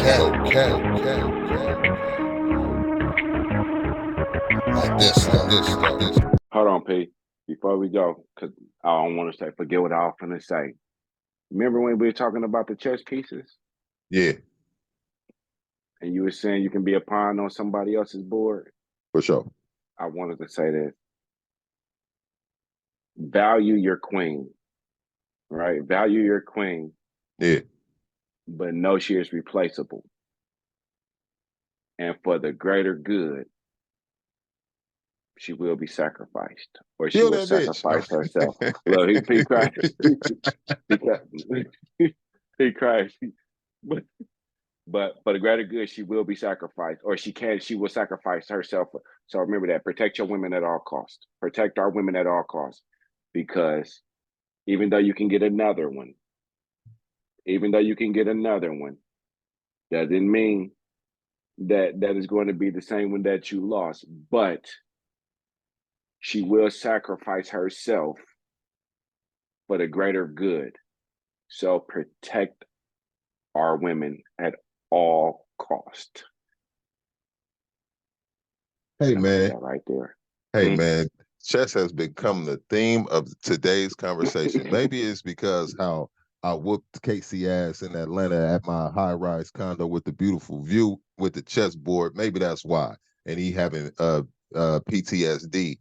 Like this. Hold on, P. Before we go, because I don't want to say, forget what I was going to say. Remember when we were talking about the chess pieces? Yeah, And you were saying you can be a pawn on somebody else's board? for sure. I wanted to say this. Value your queen, right? Value your queen, Yeah. but know she is replaceable. And for the greater good, she will be sacrificed, or she Kill will that bitch. sacrifice herself. Look, he cried. he cried. He cried. But for the greater good, she will be sacrificed, or she will sacrifice herself. So remember that. Protect your women at all costs. Protect our women at all costs, because even though you can get another one, even though you can get another one, doesn't mean that is going to be the same one that you lost. But she will sacrifice herself for the greater good. So protect our women at all cost. Hey And I'm gonna leave man. that right there. Hey man. Chess has become the theme of today's conversation. Mm. Maybe it's because how I whooped Casey ass in Atlanta at my high-rise condo with the beautiful view with the chessboard. Maybe that's why. And he having PTSD.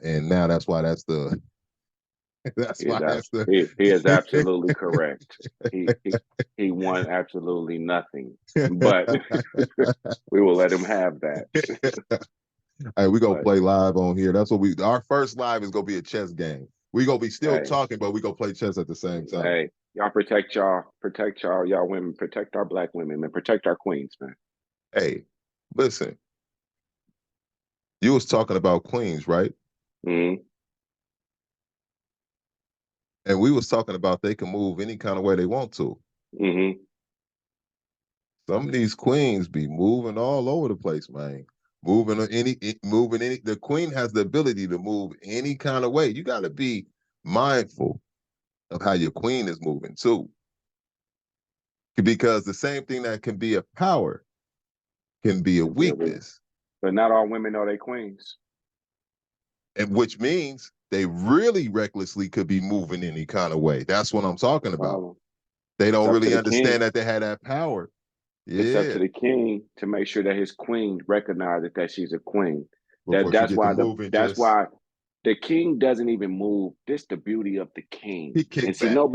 And now that's why that's the that's why that's the He is absolutely correct. He he he won absolutely nothing, but we will let him have that. Hey, we gonna But play live on here. That's what our first live is gonna be a chess game. We gonna be still hey, talking, but we gonna play chess at the same time. hey, y'all protect y'all women, protect our black women, and protect our queens, man. Hey, listen, you was talking about queens, right? Mm-hmm. And we was talking about they can move any kind of way they want to. Mm-hmm. Some of these queens be moving all over the place, man. Moving any. The queen has the ability to move any kind of way. You got to be mindful of how your queen is moving too, because the same thing that can be a power can be a Can be a week, weakness, but not all women know they queens. and which means they really recklessly could be moving any kind of way. That's what I'm The talking about. problem. They It's don't up to really the understand king. that they had that power. It's up to Yeah, the king to make sure that his queen recognizes that she's a queen. before she get to moving, That's just why the king doesn't even move. This the beauty of the king. he And kicked see, back, kick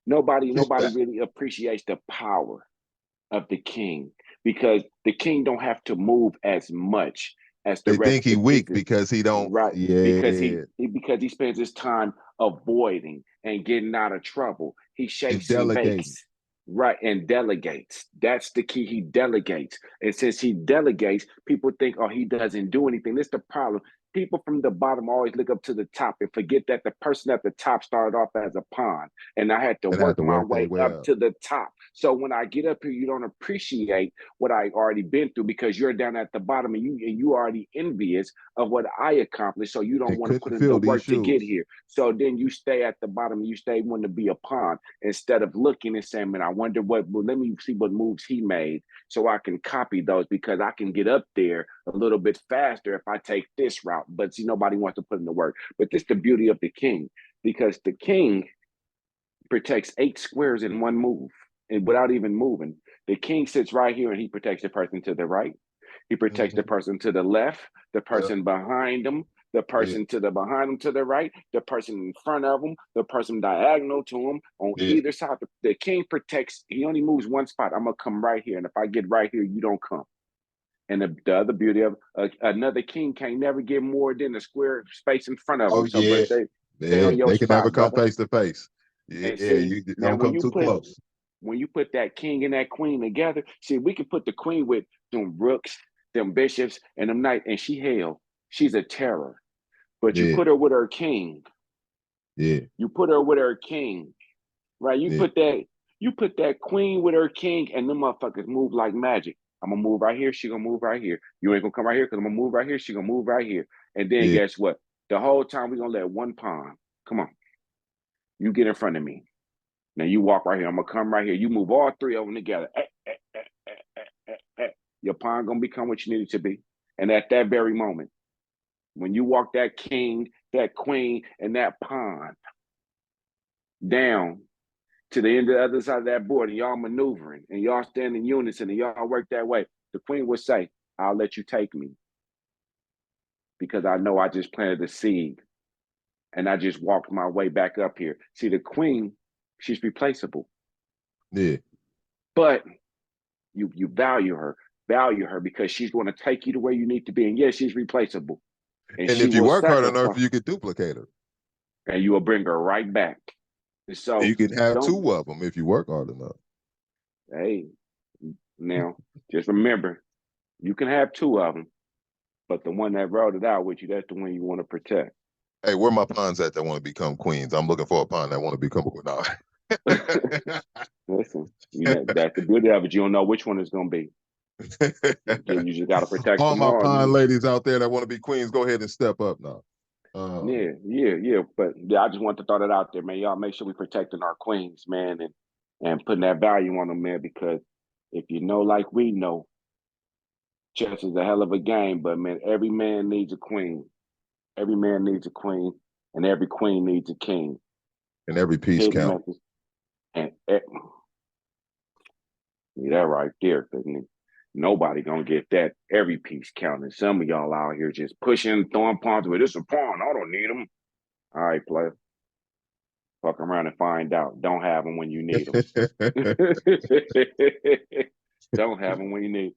nobody back. really appreciates the power of the king, because the king don't have to move as much as the They rest think of he the weak pieces, because he don't. right? Yeah, Because he spends his time avoiding and getting out of trouble. He and shakes and delegating. bakes, right, and delegates. That's the key. He delegates, and since he delegates, people think, oh, he doesn't do anything. This is the problem. People from the bottom always look up to the top and forget that the person at the top started off as a pawn, and I had to And had work to my work their way way up up. to the top. So when I get up here, you don't appreciate what I already been through, because you're down at the bottom, and you already envious of what I accomplished. So you don't And want to couldn't put in the fill these work to get shoes. here. So then you stay at the bottom, and you stay wanting to be a pawn, instead of looking and saying, man, I wonder well, let me see what moves he made so I can copy those, because I can get up there a little bit faster if I take this route. But see, nobody wants to put in the work. But this is the beauty of the king, because the king protects 8 squares in one move and without even moving. The king sits right here and he protects the person to the right. He protects the Mm-hmm. person to the left, the Yeah, person behind him, the yeah, person to the behind him to the right, the person in front of him, the person diagonal to him on yeah. either side. The king protects, he only moves one spot. I'm going to come right here. And if I get right here, you don't come. And the other beauty of another king can't never get more than a square space in front of Oh them. So, yeah, but stay yeah. on your They can never spot, come brother. face to face. And Yeah, see, you now don't come too close. when you put that king and that queen together, see, we can put the queen with them rooks, them bishops, and them knights, and she's a terror. But you Yeah, put her with her king, yeah, you put her with her king, right? yeah, You put that queen with her king, and them motherfuckers move like magic. I'm gonna move right here, she gonna move right here. You ain't gonna come right here because I'm gonna move right here, she gonna move right here. And then yeah. guess what? The whole time we gonna let one pawn. Come on, you get in front of me. Now you walk right here. I'm gonna come right here. You move all three of them together. Your pawn gonna become what you need it to be. And at that very moment, when you walk that king, that queen, and that pawn down to the end of the other side of that board, and y'all maneuvering, and y'all stand in unison, and y'all work that way, the queen would say, I'll let you take me, because I know I just planted a seed, and I just walked my way back up here. See, the queen, she's replaceable. Yeah. But you value her because she's going to take you to where you need to be. And yes, she's replaceable. And And she if you will work hard enough, sacrifice, you can duplicate her. and you will bring her right back. And so You can have don't, two of them if you work hard enough. hey, now just remember, you can have two of them, but the one that wrote it out with you, that's the one you want to protect. Hey, where my pawns at that want to become queens? I'm looking for a pawn that want to become a queen. No. Listen, you know, that's the beauty of it. You don't know which one it's going to be. You just got to protect All them my all. pawn ladies out there that want to be queens, go ahead and step up now. Yeah. But yeah, I just want to throw that out there, man. Y'all make sure we protecting our queens, man, and putting that value on them, man, because if you know like we know, chess is a hell of a game, but man, every man needs a queen. Every man needs a queen, and every queen needs a king. And every piece Hidden count. methods. And yeah, that right there, because nobody gonna get that every piece counting. Some of y'all out here just pushing, throwing pawns with this a pawn. I don't need them. All right, player. Fuck around and find out. Don't have them when you need them. Don't have them when you need.